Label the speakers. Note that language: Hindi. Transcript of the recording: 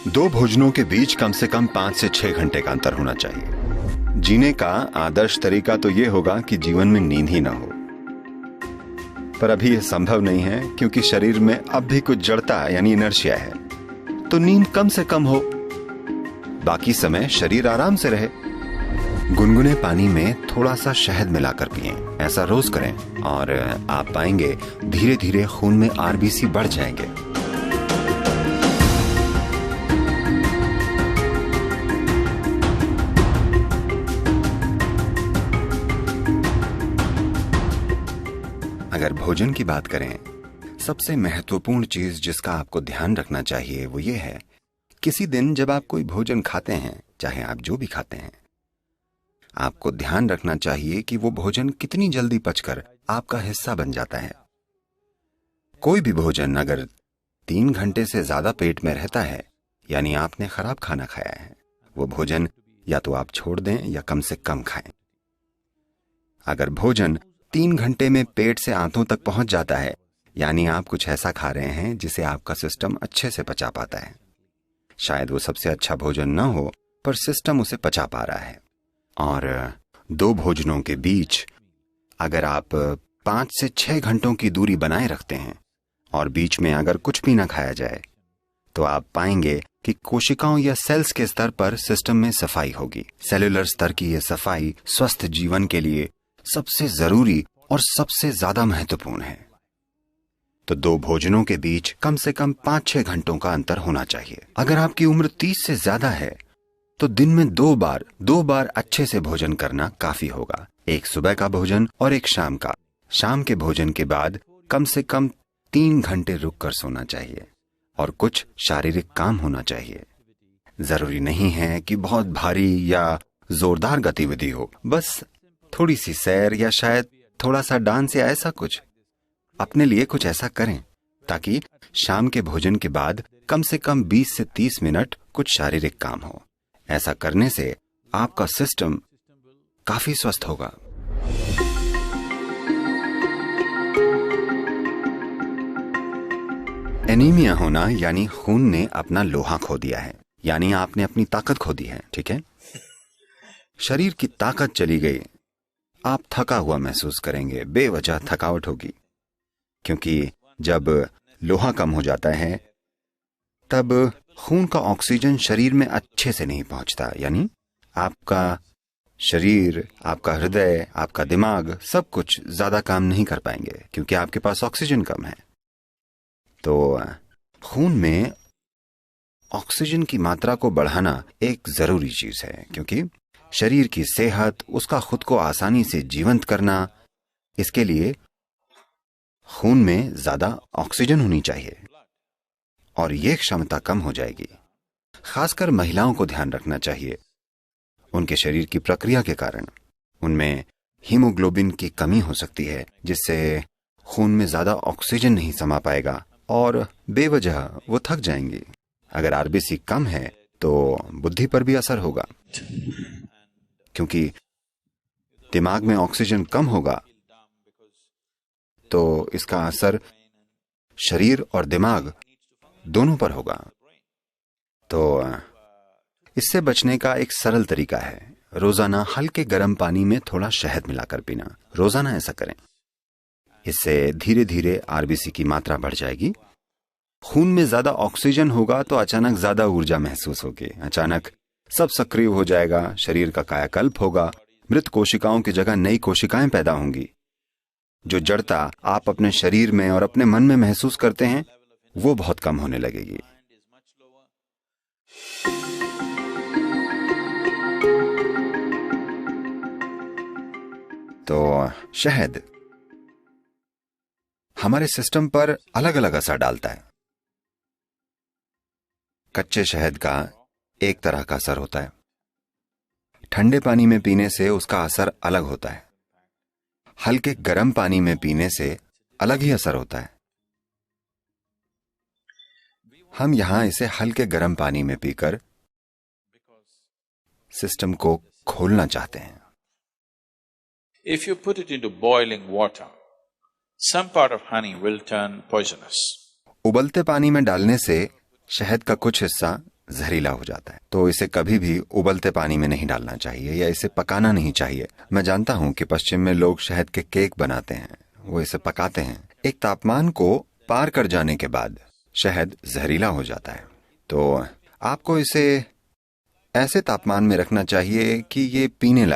Speaker 1: दो भोजनों के बीच कम से कम 5 से 6 घंटे का अंतर होना चाहिए। जीने का आदर्श तरीका तो ये होगा कि जीवन में नींद ही ना हो, पर अभी यह संभव नहीं है क्योंकि शरीर में अब भी कुछ जड़ता यानी इनर्शिया है। तो नींद कम से कम हो, बाकी समय शरीर आराम से रहे। गुनगुने पानी में थोड़ा सा शहद मिलाकर पिएं। ऐसा रोज करें और आप पाएंगे धीरे धीरे खून में आरबीसी बढ़ जाएंगे। अगर भोजन की बात करें, सबसे महत्वपूर्ण चीज जिसका आपको ध्यान रखना चाहिए वो ये है, किसी दिन जब आप कोई भोजन खाते हैं, चाहे आप जो भी खाते हैं, आपको ध्यान रखना चाहिए कि वो भोजन कितनी जल्दी पचकर आपका हिस्सा बन जाता है। कोई भी भोजन अगर 3 घंटे से ज्यादा पेट में रहता है, यानी आपने खराब खाना खाया है। वो भोजन या तो आप छोड़ दें या कम से कम खाएं। अगर भोजन 3 घंटे में पेट से आंतों तक पहुंच जाता है, यानी आप कुछ ऐसा खा रहे हैं जिसे आपका सिस्टम अच्छे से पचा पाता है। शायद वो सबसे अच्छा भोजन ना हो, पर सिस्टम उसे पचा पा रहा है। और 2 भोजनों के बीच अगर आप 5 से 6 घंटों की दूरी बनाए रखते हैं और बीच में अगर कुछ भी ना खाया जाए, तो आप पाएंगे कि कोशिकाओं या सेल्स के स्तर पर सिस्टम में सफाई होगी। सेलुलर स्तर की यह सफाई स्वस्थ जीवन के लिए सबसे जरूरी और सबसे ज्यादा महत्वपूर्ण है। तो 2 भोजनों के बीच कम से कम 5-6 घंटों का अंतर होना चाहिए। अगर आपकी उम्र 30 से ज्यादा है तो दिन में 2 बार अच्छे से भोजन करना काफी होगा। एक सुबह का भोजन और एक शाम का। शाम के भोजन के बाद कम से कम 3 घंटे रुककर सोना चाहिए और कुछ शारीरिक काम होना चाहिए। जरूरी नहीं है कि बहुत भारी या जोरदार गतिविधि हो, बस थोड़ी सी सैर या शायद थोड़ा सा डांस या ऐसा कुछ। अपने लिए कुछ ऐसा करें ताकि शाम के भोजन के बाद कम से कम 20 से 30 मिनट कुछ शारीरिक काम हो। ऐसा करने से आपका सिस्टम काफी स्वस्थ होगा। एनीमिया होना यानी खून ने अपना लोहा खो दिया है, यानी आपने अपनी ताकत खो दी है। ठीक है, शरीर की ताकत चली गई, आप थका हुआ महसूस करेंगे, बेवजह थकावट होगी। क्योंकि जब लोहा कम हो जाता है तब खून का ऑक्सीजन शरीर में अच्छे से नहीं पहुंचता, यानी आपका शरीर, आपका हृदय, आपका दिमाग सब कुछ ज्यादा काम नहीं कर पाएंगे क्योंकि आपके पास ऑक्सीजन कम है। तो खून में ऑक्सीजन की मात्रा को बढ़ाना एक जरूरी चीज है, क्योंकि शरीर की सेहत, उसका खुद को आसानी से जीवंत करना, इसके लिए खून में ज्यादा ऑक्सीजन होनी चाहिए और यह क्षमता कम हो जाएगी। खासकर महिलाओं को ध्यान रखना चाहिए। उनके शरीर की प्रक्रिया के कारण उनमें हीमोग्लोबिन की कमी हो सकती है, जिससे खून में ज्यादा ऑक्सीजन नहीं समा पाएगा और बेवजह वो थक जाएंगी। अगर आरबीसी कम है तो बुद्धि पर भी असर होगा, क्योंकि दिमाग में ऑक्सीजन कम होगा तो इसका असर शरीर और दिमाग दोनों पर होगा। तो इससे बचने का एक सरल तरीका है, रोजाना हल्के गर्म पानी में थोड़ा शहद मिलाकर पीना। रोजाना ऐसा करें। इससे धीरे धीरे आरबीसी की मात्रा बढ़ जाएगी। खून में ज्यादा ऑक्सीजन होगा तो अचानक ज्यादा ऊर्जा महसूस होगी, अचानक सब सक्रिय हो जाएगा, शरीर का कायाकल्प होगा, मृत कोशिकाओं की जगह नई कोशिकाएं पैदा होंगी। जो जड़ता आप अपने शरीर में और अपने मन में महसूस करते हैं वो बहुत कम होने लगेगी। तो शहद हमारे सिस्टम पर अलग अलग असर डालता है। कच्चे शहद का एक तरह का असर होता है, ठंडे पानी में पीने से उसका असर अलग होता है, हल्के गर्म पानी में पीने से अलग ही असर होता है। हम यहां इसे हल्के गर्म पानी में पीकर सिस्टम को खोलना चाहते हैं।
Speaker 2: If you put it into boiling water, some part of honey will turn poisonous.
Speaker 1: उबलते पानी में डालने से शहद का कुछ हिस्सा जहरीला हो जाता है। तो इसे कभी भी उबलते पानी में नहीं डालना चाहिए या इसे पकाना नहीं चाहिए। मैं जानता हूं कि पश्चिम में लोग शहद के केक बनाते हैं, वो इसे पकाते हैं। एक तापमान को पार कर जाने के बाद शहद जहरीला हो जाता है। तो आपको इसे ऐसे तापमान में रखना चाहिए कि ये पीने लायक